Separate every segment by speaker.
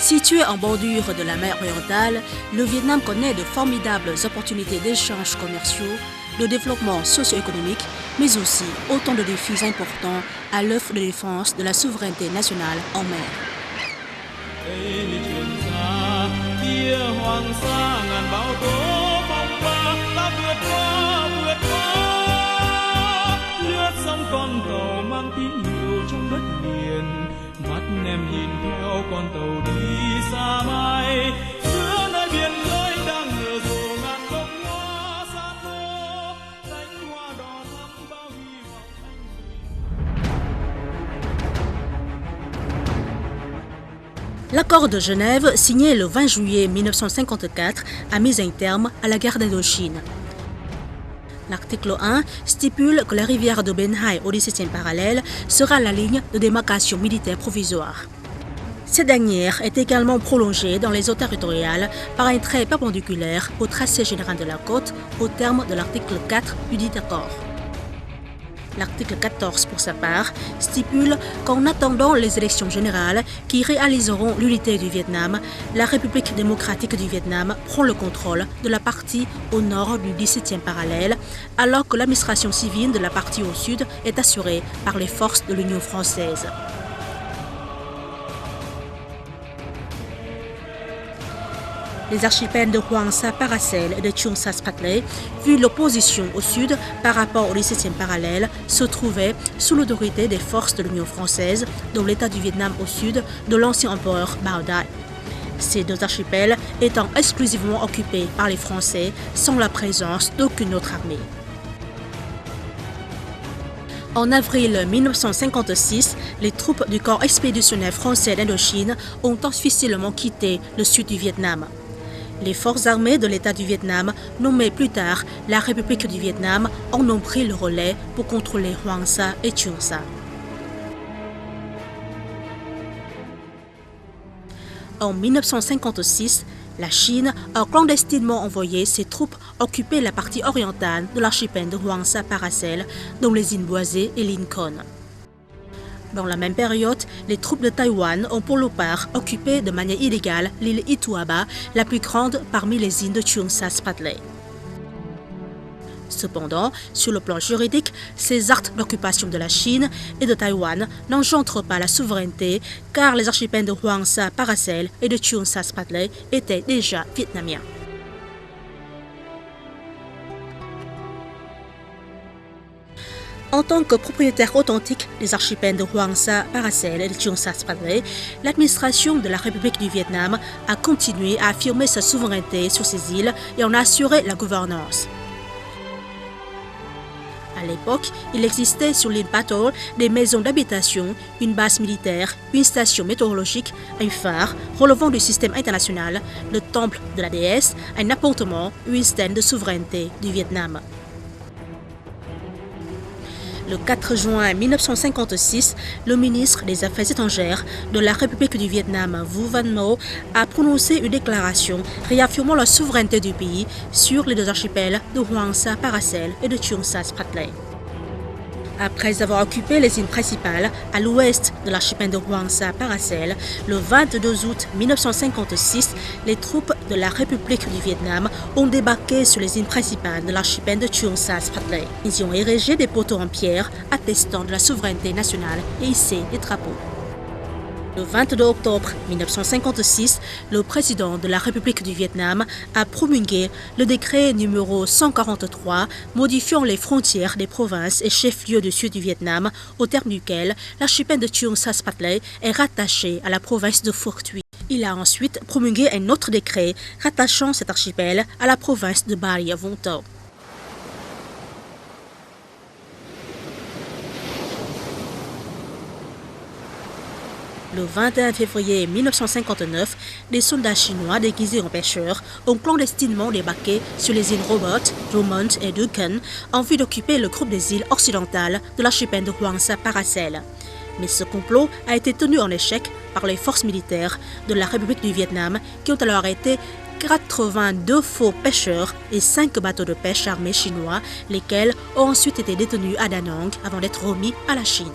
Speaker 1: Situé en bordure de la mer orientale, le Vietnam connaît de formidables opportunités d'échanges commerciaux, de développement socio-économique, mais aussi autant de défis importants à l'œuvre de défense de la souveraineté nationale en mer. L'accord de Genève, signé le 20 juillet 1954, a mis un terme à la guerre d'Indochine. L'article 1 stipule que la rivière de Ben Hai au 17e parallèle sera la ligne de démarcation militaire provisoire. Cette dernière est également prolongée dans les eaux territoriales par un trait perpendiculaire au tracé général de la côte au terme de l'article 4 du dit accord. L'article 14, pour sa part, stipule qu'en attendant les élections générales qui réaliseront l'unité du Vietnam, la République démocratique du Vietnam prend le contrôle de la partie au nord du 17e parallèle, alors que l'administration civile de la partie au sud est assurée par les forces de l'Union française. Les archipels de Hoang Sa Paracel et de Cheung Sa Spratley, vu l'opposition au sud par rapport au 17e parallèle, se trouvaient sous l'autorité des forces de l'Union française, dont l'État du Vietnam au sud de l'ancien empereur Bao Dai. Ces deux archipels étant exclusivement occupés par les Français sans la présence d'aucune autre armée. En avril 1956, les troupes du corps expéditionnaire français d'Indochine ont officiellement quitté le sud du Vietnam. Les forces armées de l'État du Vietnam, nommées plus tard la République du Vietnam, en ont pris le relais pour contrôler Hoang Sa et Cheung Sa. En 1956, la Chine a clandestinement envoyé ses troupes occuper la partie orientale de l'archipel de Hoang Sa Paracel, dont les îles Boisées et Lincoln. Dans la même période, les troupes de Taïwan ont pour leur part occupé de manière illégale l'île Ituaba, la plus grande parmi les îles de Cheung Sa Spratley. Cependant, sur le plan juridique, ces actes d'occupation de la Chine et de Taïwan n'engendrent pas la souveraineté car les archipels de Hoang Sa Paracel et de Cheung Sa Spratley étaient déjà vietnamiens. En tant que propriétaire authentique des archipels de Hoang Sa Paracel et de Cheung Sa Spratley, l'administration de la République du Vietnam a continué à affirmer sa souveraineté sur ces îles et en a assuré la gouvernance. À l'époque, il existait sur l'île Patol des maisons d'habitation, une base militaire, une station météorologique, un phare relevant du système international, le temple de la déesse, un appartement ou une stèle de souveraineté du Vietnam. Le 4 juin 1956, le ministre des Affaires étrangères de la République du Vietnam, Vu Van Mo, a prononcé une déclaration réaffirmant la souveraineté du pays sur les deux archipels de Hoang Sa Paracel et de Cheung Sa Spratley. Après avoir occupé les îles principales à l'ouest de l'archipel de Hoang Sa Paracel, le 22 août 1956, les troupes de la République du Vietnam ont débarqué sur les îles principales de l'archipel de Cheung Sa Spratley. Ils y ont érigé des poteaux en pierre attestant de la souveraineté nationale et hissé des drapeaux. Le 22 octobre 1956, le président de la République du Vietnam a promulgué le décret numéro 143 modifiant les frontières des provinces et chefs-lieux du sud du Vietnam, au terme duquel l'archipel de Cheung Sa Spratley est rattaché à la province de Phuoc Tuy. Il a ensuite promulgué un autre décret rattachant cet archipel à la province de Bà Rịa Vũng Tàu. Le 21 février 1959, des soldats chinois déguisés en pêcheurs ont clandestinement débarqué sur les îles Robert, Drummond et Duken en vue d'occuper le groupe des îles occidentales de l'archipel de Hoang Sa Paracel. Mais ce complot a été tenu en échec par les forces militaires de la République du Vietnam qui ont alors arrêté 82 faux pêcheurs et 5 bateaux de pêche armés chinois, lesquels ont ensuite été détenus à Da Nang avant d'être remis à la Chine.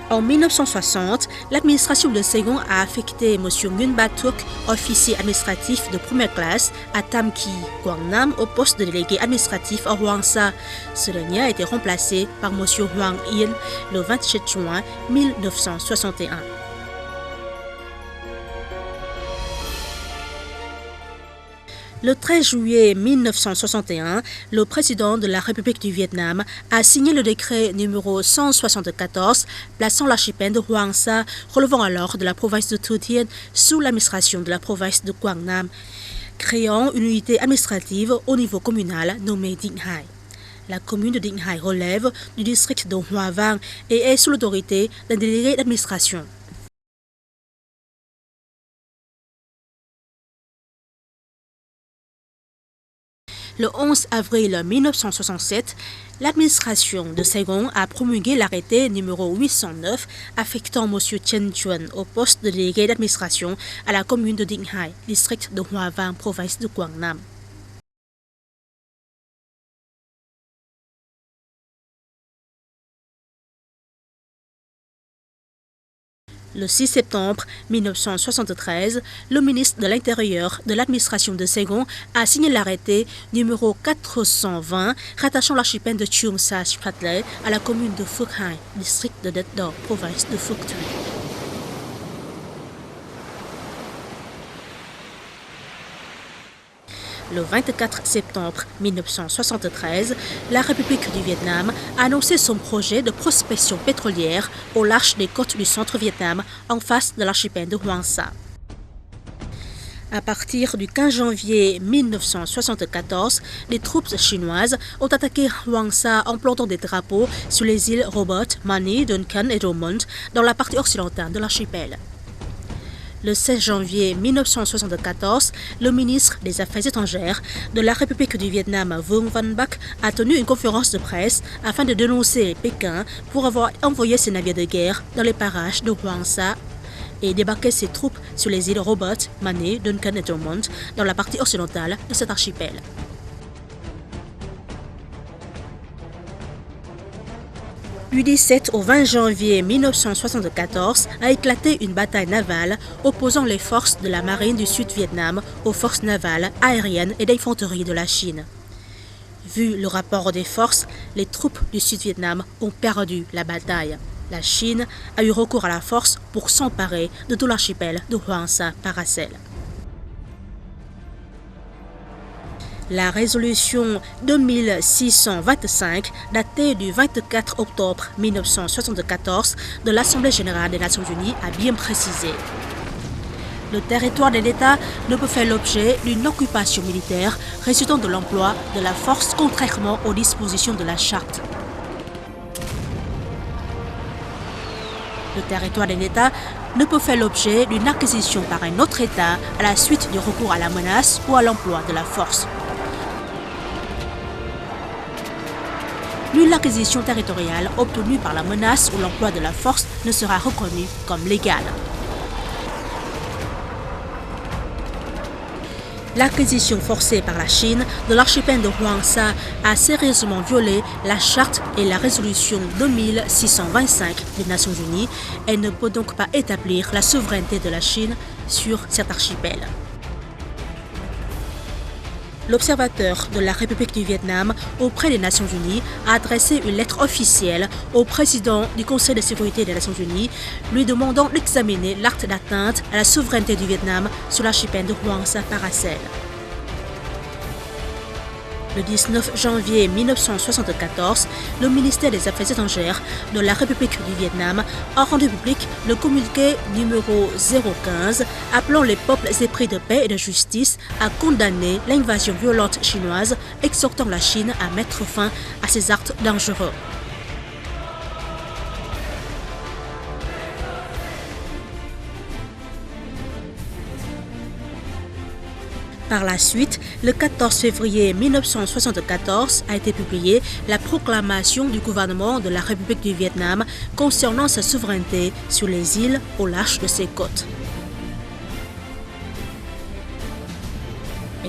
Speaker 1: En 1960, l'administration de Saigon a affecté M. Nguyen Ba Thuc, officier administratif de première classe, à Tam Kỳ, Quang Nam, au poste de délégué administratif à Hoang Sa. Ce dernier a été remplacé par M. Hoang Yen le 27 juin 1961. Le 13 juillet 1961, le président de la République du Vietnam a signé le décret numéro 174 plaçant l'archipel de Hoang Sa, relevant alors de la province de Thu Thien, sous l'administration de la province de Quang Nam, créant une unité administrative au niveau communal nommée Dinh Hai. La commune de Dinh Hai relève du district de Hoa Vang et est sous l'autorité d'un délégué d'administration. Le 11 avril 1967, l'administration de Saigon a promulgué l'arrêté numéro 809 affectant M. Chen Chuan au poste de délégué d'administration à la commune de Dinh Hai, district de Hoa Vang, province de Quang Nam. Le 6 septembre 1973, le ministre de l'Intérieur de l'administration de Saigon a signé l'arrêté numéro 420 rattachant l'archipel de Cheung Sa Pratley à la commune de Phuc Hai, district de Det Do, province de Phuc Tuy. Le 24 septembre 1973, la République du Vietnam a annoncé son projet de prospection pétrolière au large des côtes du centre Vietnam en face de l'archipel de Hoang Sa. À partir du 15 janvier 1974, les troupes chinoises ont attaqué Hoang Sa en plantant des drapeaux sur les îles Robert, Mani, Duncan et Drummond dans la partie occidentale de l'archipel. Le 16 janvier 1974, le ministre des Affaires étrangères de la République du Vietnam, Vuong Van Bac, a tenu une conférence de presse afin de dénoncer Pékin pour avoir envoyé ses navires de guerre dans les parages de Hoang Sa et débarqué ses troupes sur les îles Robert, Mani, Duncan et Drummond dans la partie occidentale de cet archipel. Du 17 au 20 janvier 1974 a éclaté une bataille navale opposant les forces de la marine du Sud-Vietnam aux forces navales, aériennes et d'infanterie de la Chine. Vu le rapport des forces, les troupes du Sud-Vietnam ont perdu la bataille. La Chine a eu recours à la force pour s'emparer de tout l'archipel de Hoang Sa Paracel. La résolution 2625, datée du 24 octobre 1974 de l'Assemblée générale des Nations unies, a bien précisé. Le territoire de l'État ne peut faire l'objet d'une occupation militaire résultant de l'emploi de la force contrairement aux dispositions de la Charte. Le territoire de l'État ne peut faire l'objet d'une acquisition par un autre État à la suite du recours à la menace ou à l'emploi de la force. Nulle acquisition territoriale obtenue par la menace ou l'emploi de la force ne sera reconnue comme légale. L'acquisition forcée par la Chine de l'archipel de Hoang Sa a sérieusement violé la Charte et la résolution 2625 des Nations unies et ne peut donc pas établir la souveraineté de la Chine sur cet archipel. L'observateur de la République du Vietnam auprès des Nations unies a adressé une lettre officielle au président du Conseil de sécurité des Nations unies lui demandant d'examiner l'acte d'atteinte à la souveraineté du Vietnam sur l'archipel de Hoang Sa Paracel. Le 19 janvier 1974, le ministère des Affaires étrangères de la République du Vietnam a rendu public le communiqué numéro 015 appelant les peuples épris de paix et de justice à condamner l'invasion violente chinoise, exhortant la Chine à mettre fin à ces actes dangereux. Par la suite, le 14 février 1974 a été publiée la proclamation du gouvernement de la République du Vietnam concernant sa souveraineté sur les îles au large de ses côtes.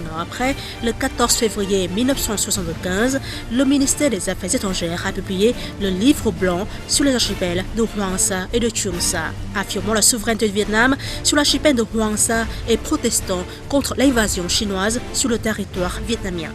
Speaker 1: an après, le 14 février 1975, le ministère des Affaires étrangères a publié le livre blanc sur les archipels de Hoàng Sa et de Trường Sa, affirmant la souveraineté du Vietnam sur l'archipel de Hoàng Sa et protestant contre l'invasion chinoise sur le territoire vietnamien.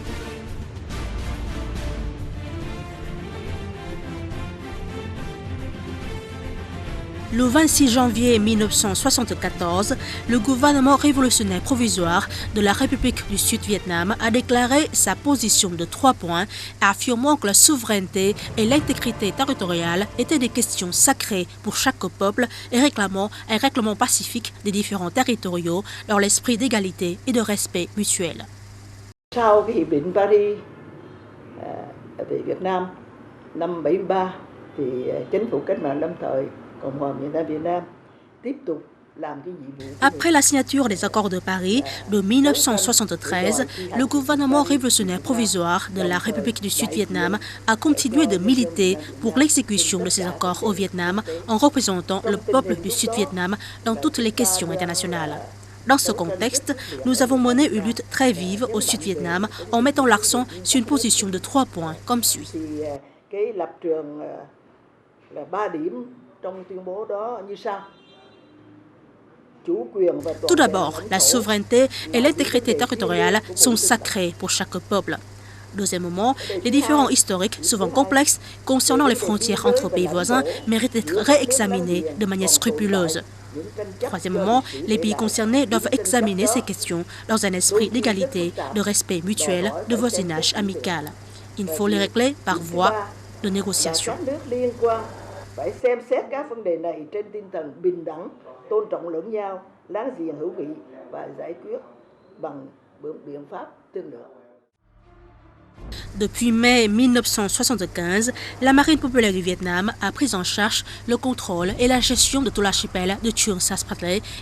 Speaker 1: Le 26 janvier 1974, le gouvernement révolutionnaire provisoire de la République du Sud-Vietnam a déclaré sa position de 3 points, affirmant que la souveraineté et l'intégrité territoriale étaient des questions sacrées pour chaque peuple et réclamant un règlement pacifique des différents territoriaux dans l'esprit d'égalité et de respect mutuel.
Speaker 2: Sau cái hiệp định Paris về Việt Nam năm 73 thì chính phủ cách mạng lâm thời Cộng hòa Việt Nam tiếp tục.
Speaker 1: Après la signature des accords de Paris de 1973, le gouvernement révolutionnaire provisoire de la République du Sud-Vietnam a continué de militer pour l'exécution de ces accords au Vietnam en représentant le peuple du Sud-Vietnam dans toutes les questions internationales. Dans ce contexte, nous avons mené une lutte très vive au Sud-Vietnam en mettant l'accent sur une position de 3 points comme suit. Tout d'abord, la souveraineté et l'intégrité territoriale sont sacrées pour chaque peuple. Deuxièmement, les différends historiques, souvent complexes, concernant les frontières entre pays voisins, méritent d'être réexaminés de manière scrupuleuse. Troisièmement, les pays concernés doivent examiner ces questions dans un esprit d'égalité, de respect mutuel, de voisinage amical. Il faut les régler par voie de négociation.
Speaker 2: Phải xem xét các vấn đề này trên tinh thần bình đẳng, tôn trọng lẫn nhau, láng giềng hữu nghị và giải quyết bằng biện pháp thương lượng.
Speaker 1: Depuis mai 1975, la Marine populaire du Vietnam a pris en charge le contrôle et la gestion de tout l'archipel de Trường Sa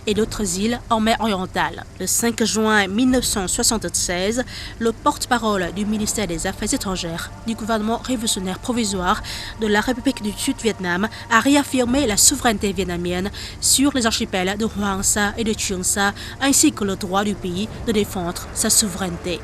Speaker 1: et d'autres îles en mer orientale. Le 5 juin 1976, le porte-parole du ministère des Affaires étrangères du gouvernement révolutionnaire provisoire de la République du Sud-Vietnam a réaffirmé la souveraineté vietnamienne sur les archipels de Hoàng Sa et de Trường Sa, ainsi que le droit du pays de défendre sa souveraineté.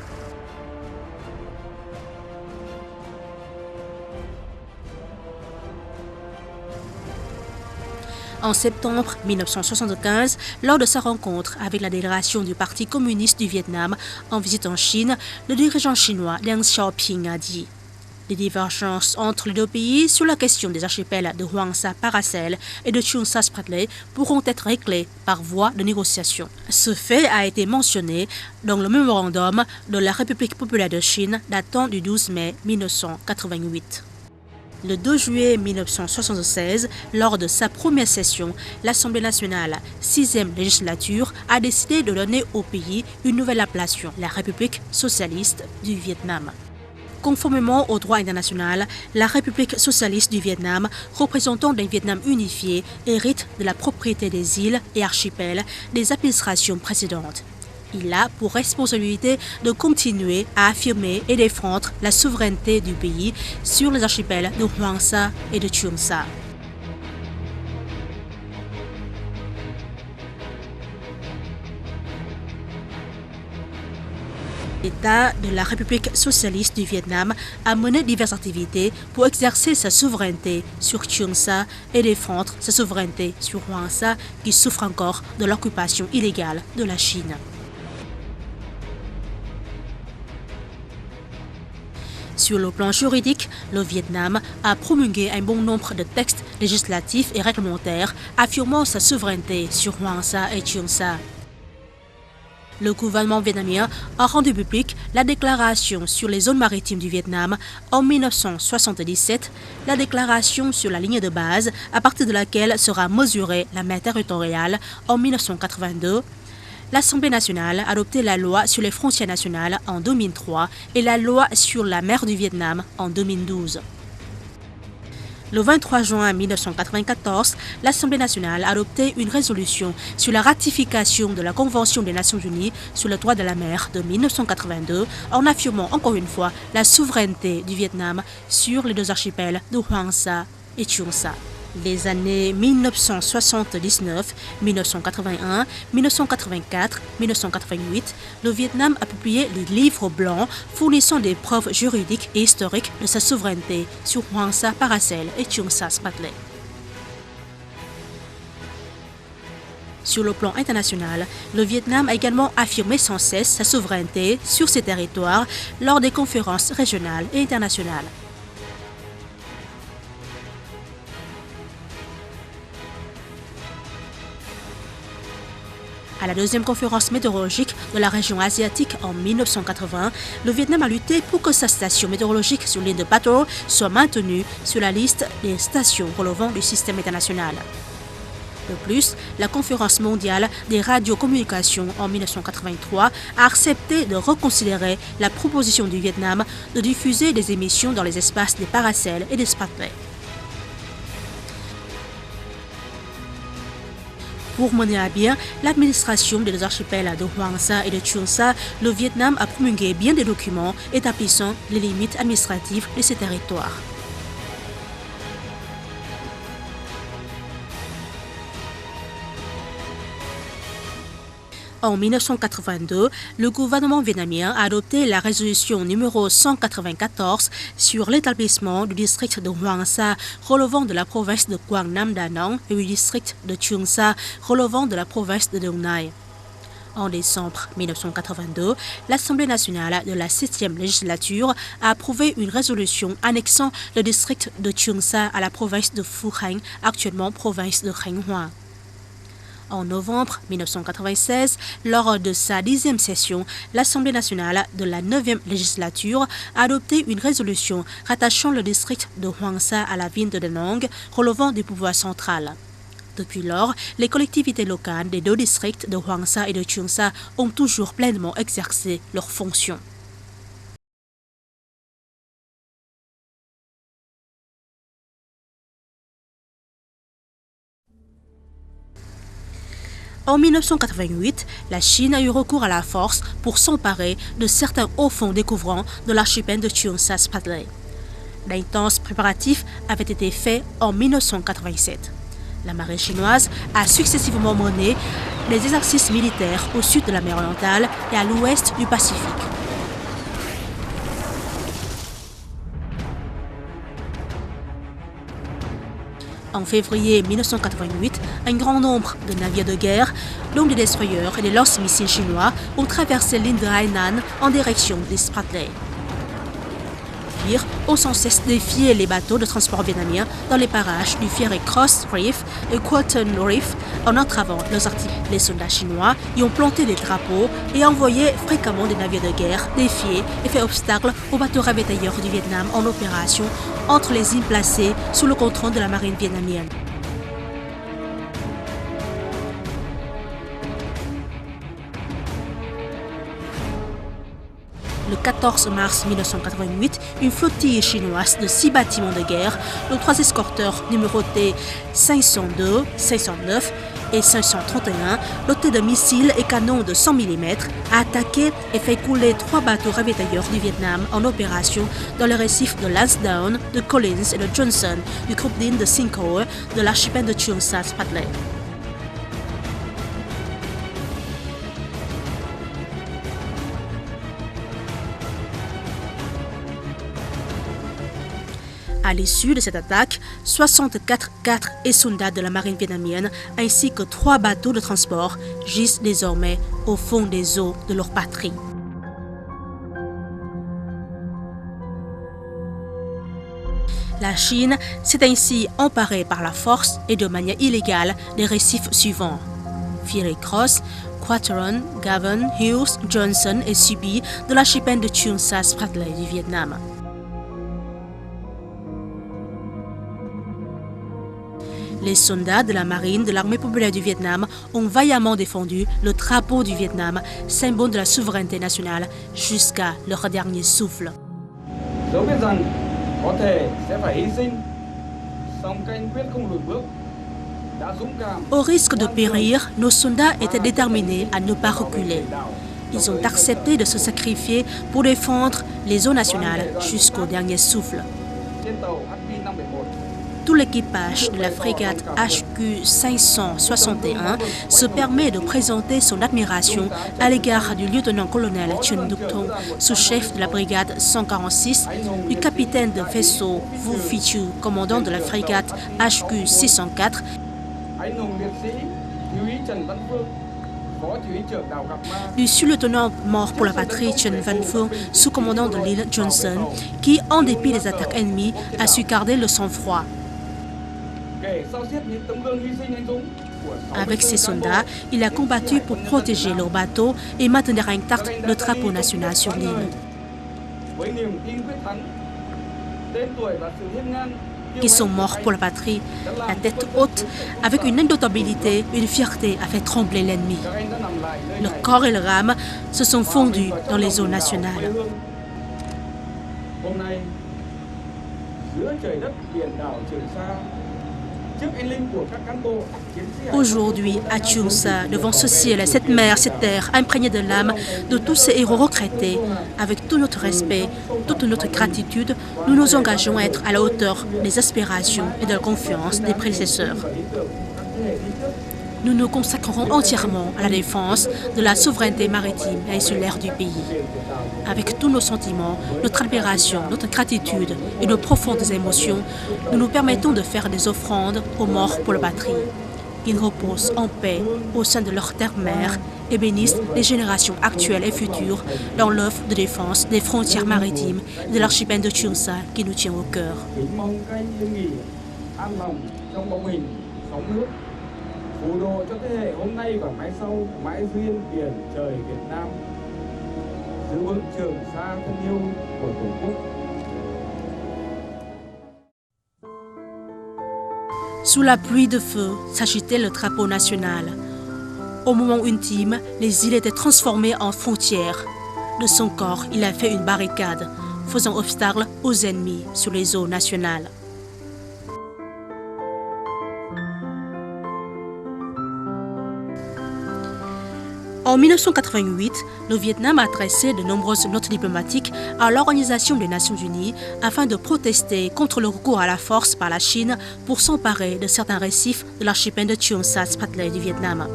Speaker 1: En septembre 1975, lors de sa rencontre avec la délégation du Parti communiste du Vietnam en visite en Chine, le dirigeant chinois Deng Xiaoping a dit « Les divergences entre les deux pays sur la question des archipels de Hoàng Sa Paracel et de Trường Sa Spratly pourront être réglées par voie de négociation. » Ce fait a été mentionné dans le mémorandum de la République populaire de Chine datant du 12 mai 1988. Le 2 juillet 1976, lors de sa première session, l'Assemblée nationale, 6e législature, a décidé de donner au pays une nouvelle appellation, la République socialiste du Vietnam. Conformément au droit international, la République socialiste du Vietnam, représentant d'un Vietnam unifié, hérite de la propriété des îles et archipels des administrations précédentes. Il a pour responsabilité de continuer à affirmer et défendre la souveraineté du pays sur les archipels de Hoàng Sa et de Trường Sa. L'État de la République socialiste du Vietnam a mené diverses activités pour exercer sa souveraineté sur Trường Sa et défendre sa souveraineté sur Hoàng Sa qui souffre encore de l'occupation illégale de la Chine. Sur le plan juridique, le Vietnam a promulgué un bon nombre de textes législatifs et réglementaires affirmant sa souveraineté sur Hoàng Sa et Trường Sa. Le gouvernement vietnamien a rendu publique la déclaration sur les zones maritimes du Vietnam en 1977, la déclaration sur la ligne de base à partir de laquelle sera mesurée la mer territoriale en 1982, l'Assemblée nationale a adopté la loi sur les frontières nationales en 2003 et la loi sur la mer du Vietnam en 2012. Le 23 juin 1994, l'Assemblée nationale a adopté une résolution sur la ratification de la Convention des Nations Unies sur le droit de la mer de 1982 en affirmant encore une fois la souveraineté du Vietnam sur les deux archipels de Hoàng Sa et Trường Sa. Les années 1979, 1981, 1984, 1988, le Vietnam a publié le livre blanc fournissant des preuves juridiques et historiques de sa souveraineté sur Hoàng Sa Paracel et Trường Sa Spratly. Sur le plan international, le Vietnam a également affirmé sans cesse sa souveraineté sur ses territoires lors des conférences régionales et internationales. À la deuxième conférence météorologique de la région asiatique en 1980, le Vietnam a lutté pour que sa station météorologique sur l'île de Ba To soit maintenue sur la liste des stations relevant du système international. De plus, la conférence mondiale des radiocommunications en 1983 a accepté de reconsidérer la proposition du Vietnam de diffuser des émissions dans les espaces des Paracel et des Spratly. Pour mener à bien l'administration des deux archipels de Hoàng Sa et de Trường Sa, le Vietnam a promulgué bien des documents établissant les limites administratives de ces territoires. En 1982, le gouvernement vietnamien a adopté la résolution numéro 194 sur l'établissement du district de Hoàng Sa relevant de la province de Quang Nam Da Nang et du district de Trường Sa relevant de la province de Dong Nai. En décembre 1982, l'Assemblée nationale de la 7e législature a approuvé une résolution annexant le district de Trường Sa à la province de Phu Khanh, actuellement province de Khánh Hòa. En novembre 1996, lors de sa 10e session, l'Assemblée nationale de la 9e législature a adopté une résolution rattachant le district de Hoàng Sa à la ville de Da Nang, relevant du pouvoir central. Depuis lors, les collectivités locales des deux districts de Hoàng Sa et de Trường Sa ont toujours pleinement exercé leurs fonctions. En 1988, la Chine a eu recours à la force pour s'emparer de certains hauts fonds découvrants de l'archipel de Trường Sa Spratly. D'intenses préparatifs avaient été faits en 1987. La marine chinoise a successivement mené des exercices militaires au sud de la mer orientale et à l'ouest du Pacifique. En février 1988, un grand nombre de navires de guerre, dont des destroyers et des lance-missiles chinois, ont traversé l'île de Hainan en direction des Spratly. Pire, ont sans cesse défié les bateaux de transport vietnamiens dans les parages du Fiery Cross Reef et Quoten Reef en entravant leurs activités. Les soldats chinois y ont planté des drapeaux et envoyé fréquemment des navires de guerre défier et fait obstacle aux bateaux ravitailleurs du Vietnam en opération entre les îles placées sous le contrôle de la marine vietnamienne. Le 14 mars 1988, une flottille chinoise de 6 bâtiments de guerre, dont 3 escorteurs numérotés 502, 509 et 531, dotés de missiles et canons de 100 mm, a attaqué et fait couler 3 bateaux ravitailleurs du Vietnam en opération dans le récif de Lansdowne, de Collins et de Johnson du groupe d'îles de Sinkoe de l'archipel de Trường Sa Spratly. À l'issue de cette attaque, 64 cadres et soldats de la marine vietnamienne ainsi que 3 bateaux de transport gisent désormais au fond des eaux de leur patrie. La Chine s'est ainsi emparée par la force et de manière illégale des récifs suivants: Fiery Cross, Quateron, Gavon, Hughes, Johnson et Subi de l'archipel de Trường Sa Spratly du Vietnam. Les soldats de la marine de l'armée populaire du Vietnam ont vaillamment défendu le drapeau du Vietnam, symbole de la souveraineté nationale, jusqu'à leur dernier souffle. Au risque de périr, nos soldats étaient déterminés à ne pas reculer. Ils ont accepté de se sacrifier pour défendre les eaux nationales jusqu'au dernier souffle. tout l'équipage de la frégate HQ 561 se permet de présenter son admiration à l'égard du lieutenant-colonel Chen Duc-Thong, sous-chef de la brigade 146, du capitaine de vaisseau Wu Fichu, commandant de la frégate HQ 604, du sous-lieutenant mort pour la patrie Chen Van-Phuong, sous-commandant de l'île Johnson, qui, en dépit des attaques ennemies, a su garder le sang-froid. Avec ses soldats, il a combattu pour protéger leur bateau et maintenir intact le drapeau national sur l'île. Qui sont morts pour la patrie, la tête haute, avec une indomptabilité, une fierté a fait trembler l'ennemi. Le corps et le rame se sont fondus dans les eaux nationales. Aujourd'hui, à Cheung Sa, devant ce ciel, cette mer, cette terre imprégnée de l'âme de tous ces héros retraités, avec tout notre respect, toute notre gratitude, nous nous engageons à être à la hauteur des aspirations et de la confiance des prédécesseurs. Nous nous consacrerons entièrement à la défense de la souveraineté maritime et insulaire du pays. Avec tous nos sentiments, notre admiration, notre gratitude et nos profondes émotions, nous nous permettons de faire des offrandes aux morts pour la patrie. Qu'ils reposent en paix au sein de leur terre-mère et bénissent les générations actuelles et futures dans l'œuvre de défense des frontières maritimes et de l'archipel de Cheung Sa qui nous tient au cœur.
Speaker 3: Phù độ cho thế hệ hôm nay và mai sau mãi duyên biển trời Việt Nam, giữ vững Trường Sa thân yêu của Tổ quốc.
Speaker 1: Sous la pluie de feu s'agitait le drapeau national. Au moment ultime, les îles étaient transformées en frontières. De son corps, il a fait une barricade, faisant obstacle aux ennemis sur les eaux nationales. En 1988, le Vietnam a adressé de nombreuses notes diplomatiques à l'Organisation des Nations Unies afin de protester contre le recours à la force par la Chine pour s'emparer de certains récifs de l'archipel de Cheung Sa Spratly du Vietnam.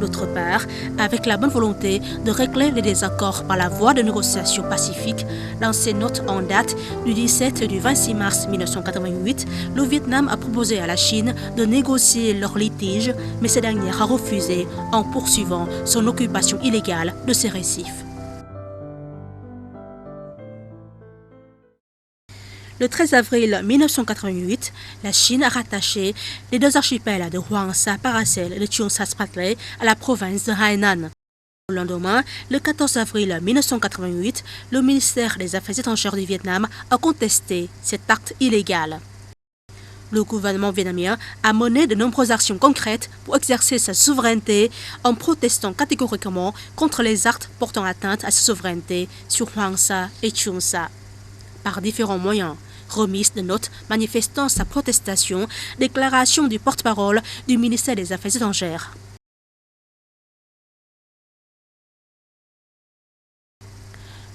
Speaker 1: D'autre part, avec la bonne volonté de régler les désaccords par la voie de négociations pacifiques, dans ses notes en date du 17 et du 26 mars 1988, le Vietnam a proposé à la Chine de négocier leur litige, mais cette dernière a refusé en poursuivant son occupation illégale de ces récifs. Le 13 avril 1988, la Chine a rattaché les deux archipels de Hoàng Sa Paracel et de Cheung Sa Spratly à la province de Hainan. Le lendemain, le 14 avril 1988, le ministère des Affaires étrangères du Vietnam a contesté cet acte illégal. Le gouvernement vietnamien a mené de nombreuses actions concrètes pour exercer sa souveraineté en protestant catégoriquement contre les actes portant atteinte à sa souveraineté sur Hoàng Sa et Cheung Sa. Par différents moyens, remise de notes manifestant sa protestation, déclaration du porte-parole du ministère des Affaires étrangères.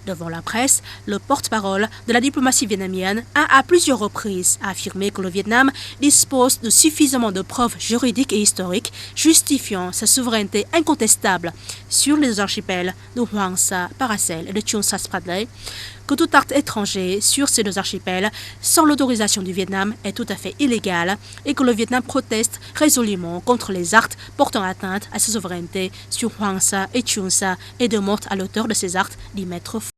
Speaker 1: Devant la presse, le porte-parole de la diplomatie vietnamienne a à plusieurs reprises affirmé que le Vietnam dispose de suffisamment de preuves juridiques et historiques justifiant sa souveraineté incontestable sur les archipels de Hoàng Sa Paracel et de Cheung Sa Spratly, que tout acte étranger sur ces deux archipels sans l'autorisation du Vietnam est tout à fait illégal et que le Vietnam proteste résolument contre les actes portant atteinte à sa souveraineté sur Hoàng Sa et Cheung Sa et demande à l'auteur de ces actes d'y mettre fin.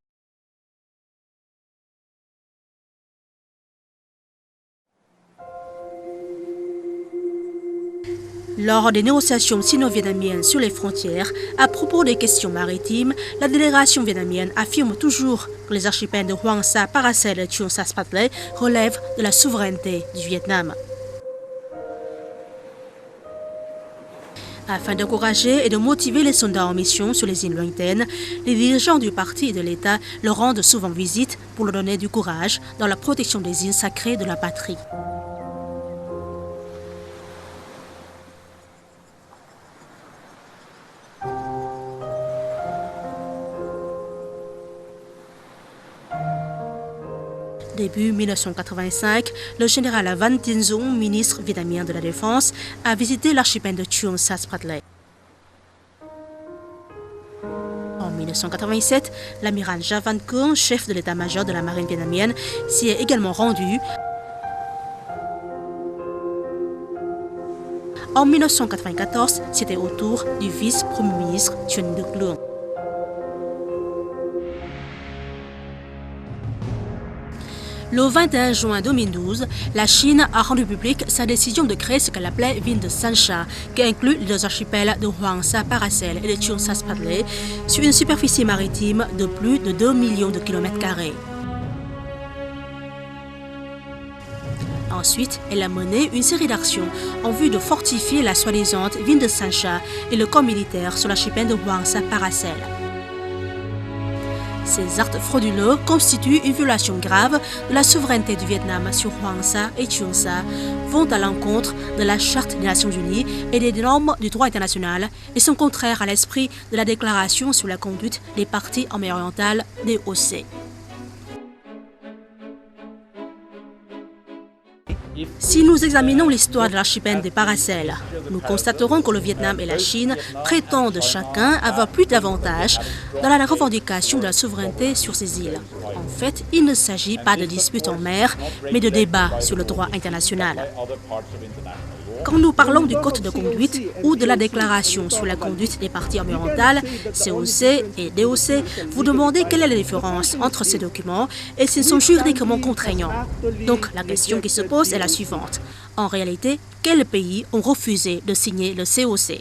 Speaker 1: Lors des négociations sino-vietnamiennes sur les frontières, à propos des questions maritimes, la délégation vietnamienne affirme toujours que les archipels de Hoàng Sa, Paracel et Cheung Sa Spratly relèvent de la souveraineté du Vietnam. Afin d'encourager et de motiver les soldats en mission sur les îles lointaines, les dirigeants du parti et de l'État leur rendent souvent visite pour leur donner du courage dans la protection des îles sacrées de la patrie. Début 1985, le général Van Dien Dung, ministre vietnamien de la Défense, a visité l'archipel de Chuon Sa Spratley. En 1987, l'amiral Ja Van Kuong, chef de l'état-major de la marine vietnamienne, s'y est également rendu. En 1994, c'était au tour du vice-premier ministre Nguyen Duc Luong. Le 21 juin 2012, la Chine a rendu publique sa décision de créer ce qu'elle appelait ville de Sansha, qui inclut les deux archipels de Hoang Sa Paracel et de Chuon Sa Spratley, sur une superficie maritime de plus de 2 millions de kilomètres carrés. Ensuite, elle a mené une série d'actions en vue de fortifier la soi-disant ville de Sansha et le camp militaire sur l'archipel de Hoang Sa Paracel. Ces actes frauduleux constituent une violation grave de la souveraineté du Vietnam sur Hoang Sa et Chuon Sa, vont à l'encontre de la Charte des Nations Unies et des normes du droit international et sont contraires à l'esprit de la déclaration sur la conduite des parties en mer orientale DOC. Si nous examinons l'histoire de l'archipel des Paracels, nous constaterons que le Vietnam et la Chine prétendent chacun avoir plus d'avantages dans la revendication de la souveraineté sur ces îles. En fait, il ne s'agit pas de disputes en mer, mais de débats sur le droit international. Quand nous parlons du code de conduite ou de la déclaration sur la conduite des parties orientales, COC et DOC, vous demandez quelle est la différence entre ces documents et s'ils sont juridiquement contraignants. Donc la question qui se pose est la suivante. En réalité, quels pays ont refusé de signer le COC ?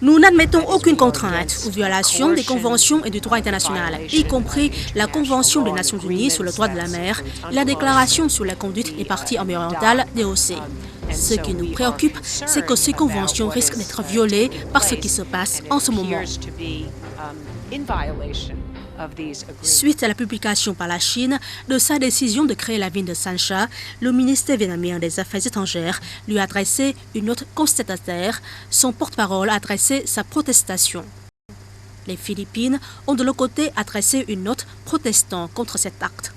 Speaker 1: Nous n'admettons aucune contrainte ou violation des conventions et du droit international, y compris la Convention des Nations Unies sur le droit de la mer et la Déclaration sur la conduite des parties en mer orientale DOC. Ce qui nous préoccupe, c'est que ces conventions risquent d'être violées par ce qui se passe en ce moment. Suite à la publication par la Chine de sa décision de créer la ville de Sansha, le ministère vietnamien des Affaires étrangères lui a adressé une note constatataire. Son porte-parole a adressé sa protestation. Les Philippines ont de leur côté adressé une note protestant contre cet acte.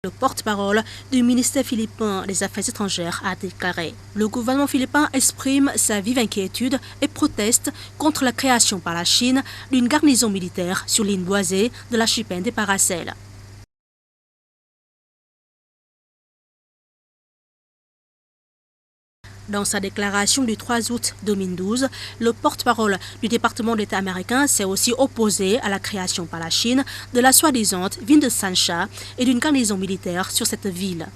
Speaker 1: Le porte-parole du ministère philippin des Affaires étrangères a déclaré « Le gouvernement philippin exprime sa vive inquiétude et proteste contre la création par la Chine d'une garnison militaire sur l'île boisée de l'archipel des Paracels. » Dans sa déclaration du 3 août 2012, le porte-parole du département d'État américain s'est aussi opposé à la création par la Chine de la soi-disant ville de Sansha et d'une garnison militaire sur cette ville.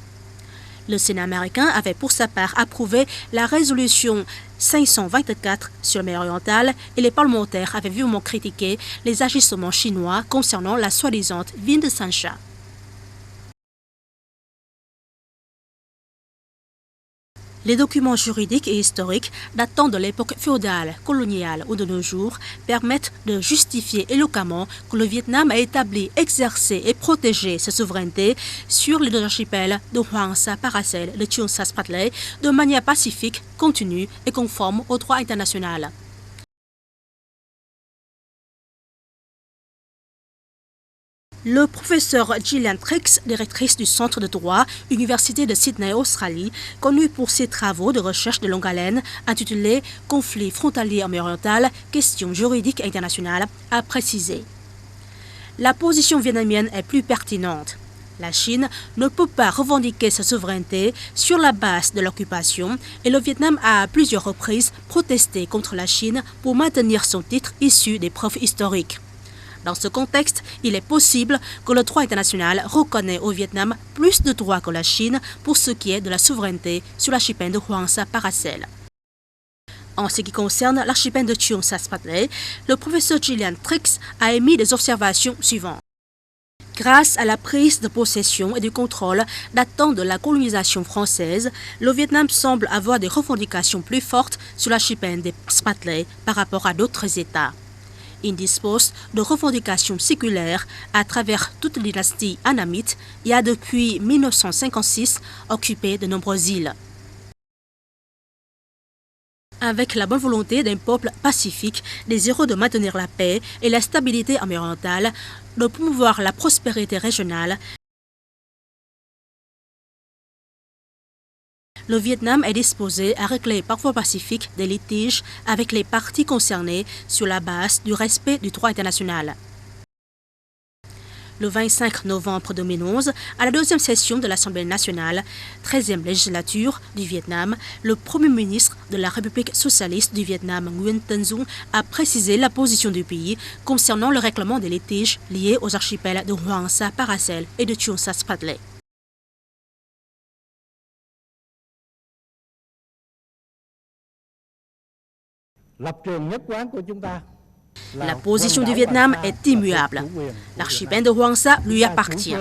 Speaker 1: Le Sénat américain avait pour sa part approuvé la résolution 524 sur la mer orientale et les parlementaires avaient vivement critiqué les agissements chinois concernant la soi-disant ville de Sansha. Les documents juridiques et historiques datant de l'époque féodale, coloniale ou de nos jours permettent de justifier éloquemment que le Vietnam a établi, exercé et protégé sa souveraineté sur les deux archipels de Hoang Sa Paracel et de Chuon Sa Spratley de manière pacifique, continue et conforme au droit international. Le professeur Gillian Triggs, directrice du Centre de droit, Université de Sydney, Australie, connue pour ses travaux de recherche de longue haleine intitulés « Conflits frontaliers en mer orientale, questions juridiques internationales », a précisé. La position vietnamienne est plus pertinente. La Chine ne peut pas revendiquer sa souveraineté sur la base de l'occupation et le Vietnam a à plusieurs reprises protesté contre la Chine pour maintenir son titre issu des preuves historiques. Dans ce contexte, il est possible que le droit international reconnaisse au Vietnam plus de droits que la Chine pour ce qui est de la souveraineté sur l'archipel de Hoang Sa Paracel. En ce qui concerne l'archipel de Chuon Sa Spratley, le professeur Gillian Triggs a émis des observations suivantes. Grâce à la prise de possession et du contrôle datant de la colonisation française, le Vietnam semble avoir des revendications plus fortes sur l'archipel des Spratley par rapport à d'autres États. Il dispose de revendications séculaires à travers toute la dynastie annamite et a depuis 1956 occupé de nombreuses îles. Avec la bonne volonté d'un peuple pacifique, désireux de maintenir la paix et la stabilité environnementale, de promouvoir la prospérité régionale, le Vietnam est disposé à régler par voie pacifique des litiges avec les parties concernées sur la base du respect du droit international. Le 25 novembre 2011, à la deuxième session de l'Assemblée nationale, 13e législature du Vietnam, le Premier ministre de la République socialiste du Vietnam, Nguyen Tân Dung, a précisé la position du pays concernant le règlement des litiges liés aux archipels de Hoàng Sa, Paracel et de Trường Sa, Spratly. La position du Vietnam est immuable. L'archipel de Hoàng Sa lui appartient.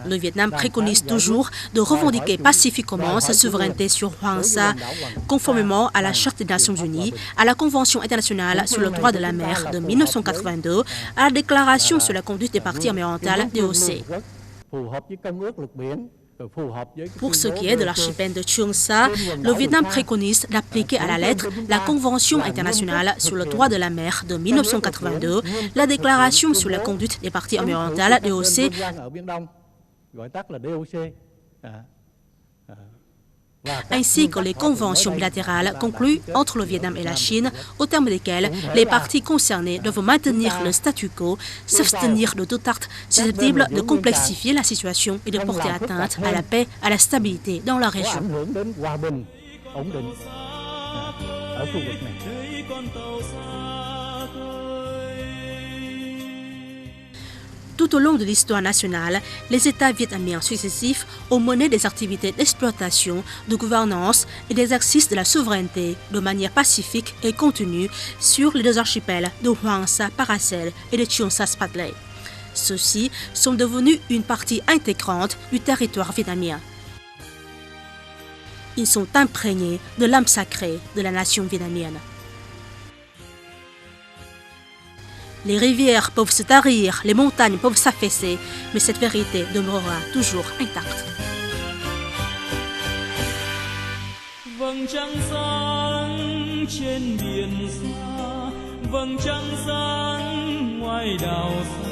Speaker 1: Le Vietnam préconise toujours de revendiquer pacifiquement sa souveraineté sur Hoàng Sa, conformément à la Charte des Nations Unies, à la Convention internationale sur le droit de la mer de 1982, à la Déclaration sur la conduite des parties environnementales DOC. Pour ce qui est de l'archipel de Trường Sa, le Vietnam préconise d'appliquer à la lettre la Convention internationale sur le droit de la mer de 1982, la Déclaration sur la conduite des parties environnementales DOC, ainsi que les conventions bilatérales conclues entre le Vietnam et la Chine, au terme desquelles les parties concernées doivent maintenir le statu quo, s'abstenir de tout acte susceptible de complexifier la situation et de porter atteinte à la paix, à la stabilité dans la région. Tout au long de l'histoire nationale, les États vietnamiens successifs ont mené des activités d'exploitation, de gouvernance et d'exercice de la souveraineté de manière pacifique et continue sur les deux archipels de Hoàng Sa, Paracel et de Trường Sa, Spratly. Ceux-ci sont devenus une partie intégrante du territoire vietnamien. Ils sont imprégnés de l'âme sacrée de la nation vietnamienne. Les rivières peuvent se tarir, les montagnes peuvent s'affaisser, mais cette vérité demeurera toujours intacte.
Speaker 4: Vầng trăng sáng trên biển xa, vầng trăng sáng ngoài đảo xa,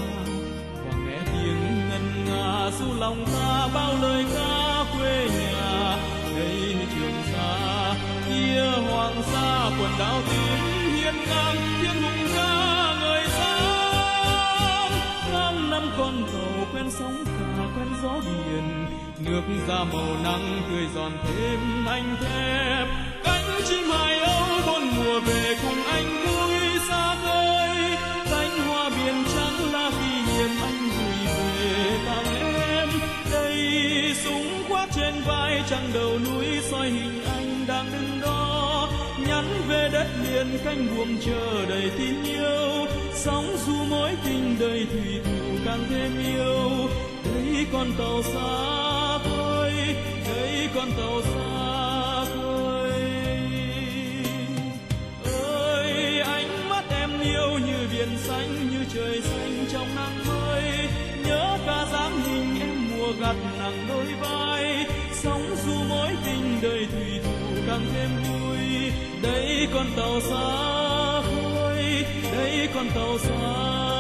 Speaker 4: và nghe tiếng ngân nga ru lòng ta bao lời ca quê nhà. Đây Trường Sa, kia Hoàng Sa, quần đảo tím hiên ngang tiếng hùng ca ngời sáng. Tháng năm con tàu quen sóng cả quen gió biển, nước ra màu nắng tươi giòn thêm anh thép. Cánh chim hải âu bốn mùa về cùng anh vui xa khơi, cánh hoa biển trắng là kỷ niệm anh gửi về tặng em. Đây súng khoác trên vai trăng đầu núi soi hình anh đang đứng đó, nhắn về đất liền cánh buồm chờ đầy tin yêu. Sóng du mối tình đầy thủy thủ càng thêm yêu. Thấy con tàu xa khơi, thấy con tàu xa khơi. Ơi ánh mắt em yêu như biển xanh, như trời xanh trong nắng mới. Nhớ ca dáng hình em mùa gặt nặng đôi vai. Sóng du mối tình đời thủy thủ càng thêm vui. Đây con tàu xa khơi, đây con tàu xa